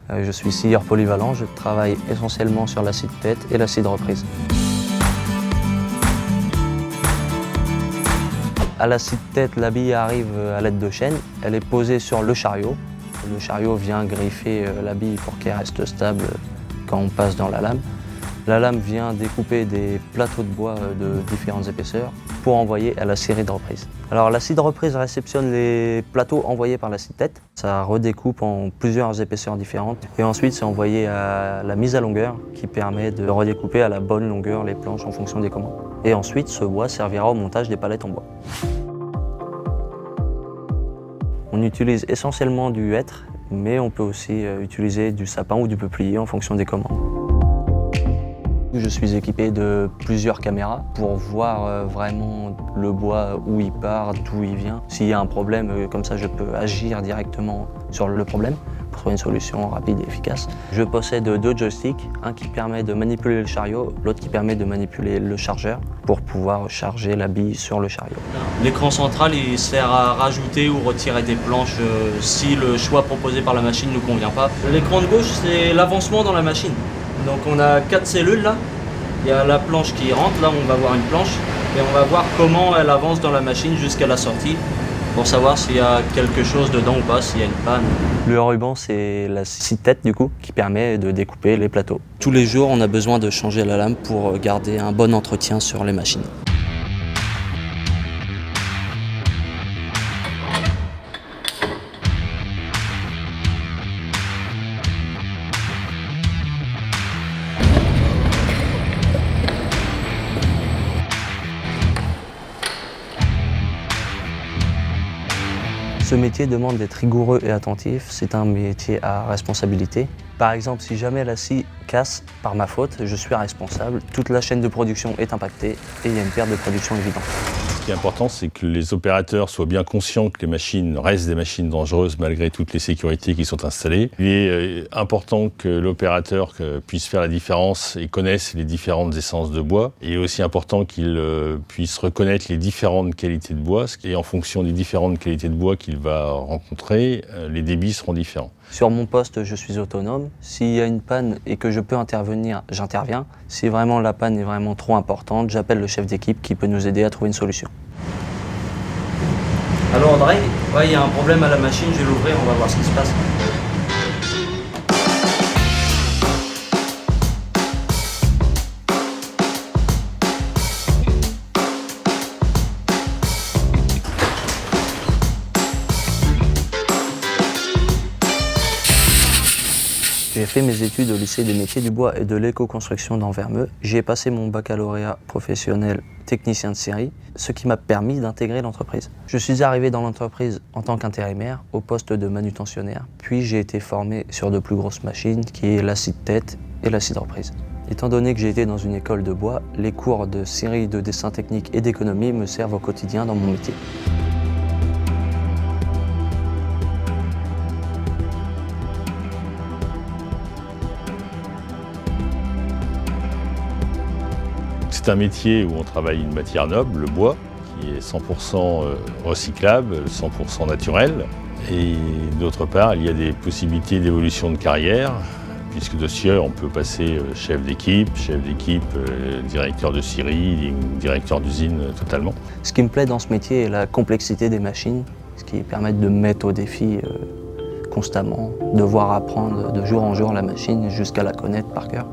Je suis scieur polyvalent, je travaille essentiellement sur la scie de tête et la scie de reprise. À la scie de tête, la bille arrive à l'aide de chaîne, elle est posée sur le chariot. Le chariot vient griffer la bille pour qu'elle reste stable quand on passe dans la lame. La lame vient découper des plateaux de bois de différentes épaisseurs pour envoyer à la scierie de reprise. Alors la scie de reprise réceptionne les plateaux envoyés par la scie de tête. Ça redécoupe en plusieurs épaisseurs différentes et ensuite c'est envoyé à la mise à longueur qui permet de redécouper à la bonne longueur les planches en fonction des commandes. Et ensuite ce bois servira au montage des palettes en bois. On utilise essentiellement du hêtre, mais on peut aussi utiliser du sapin ou du peuplier en fonction des commandes. Je suis équipé de plusieurs caméras pour voir vraiment le bois, où il part, d'où il vient. S'il y a un problème, comme ça je peux agir directement sur le problème pour trouver une solution rapide et efficace. Je possède 2 joysticks, un qui permet de manipuler le chariot, l'autre qui permet de manipuler le chargeur pour pouvoir charger la bille sur le chariot. L'écran central il sert à rajouter ou retirer des planches si le choix proposé par la machine ne nous convient pas. L'écran de gauche c'est l'avancement dans la machine. Donc on a 4 cellules là, il y a la planche qui rentre, là on va voir une planche et on va voir comment elle avance dans la machine jusqu'à la sortie pour savoir s'il y a quelque chose dedans ou pas, s'il y a une panne. Le ruban c'est la scie de tête du coup qui permet de découper les plateaux. Tous les jours on a besoin de changer la lame pour garder un bon entretien sur les machines. Ce métier demande d'être rigoureux et attentif, c'est un métier à responsabilité. Par exemple, si jamais la scie casse par ma faute, je suis responsable, toute la chaîne de production est impactée et il y a une perte de production évidente. Ce qui est important, c'est que les opérateurs soient bien conscients que les machines restent des machines dangereuses malgré toutes les sécurités qui sont installées. Il est important que l'opérateur puisse faire la différence et connaisse les différentes essences de bois. Il est aussi important qu'il puisse reconnaître les différentes qualités de bois et en fonction des différentes qualités de bois qu'il va rencontrer, les débits seront différents. Sur mon poste, je suis autonome. S'il y a une panne et que je peux intervenir, j'interviens. Si vraiment la panne est vraiment trop importante, j'appelle le chef d'équipe qui peut nous aider à trouver une solution. Allô André, il y a un problème à la machine, je vais l'ouvrir, on va voir ce qui se passe. J'ai fait mes études au lycée des métiers du bois et de l'éco-construction d'Anvermeu. J'y ai passé mon baccalauréat professionnel technicien de scierie, ce qui m'a permis d'intégrer l'entreprise. Je suis arrivé dans l'entreprise en tant qu'intérimaire au poste de manutentionnaire, puis j'ai été formé sur de plus grosses machines qui est la scie de tête et la scie de reprise. Étant donné que j'ai été dans une école de bois, les cours de scierie, de dessin technique et d'économie me servent au quotidien dans mon métier. C'est un métier où on travaille une matière noble, le bois, qui est 100% recyclable, 100% naturel. Et d'autre part, il y a des possibilités d'évolution de carrière, puisque de scieur, on peut passer chef d'équipe, directeur de scierie, directeur d'usine totalement. Ce qui me plaît dans ce métier est la complexité des machines, ce qui permet de me mettre au défi constamment, devoir apprendre de jour en jour la machine jusqu'à la connaître par cœur.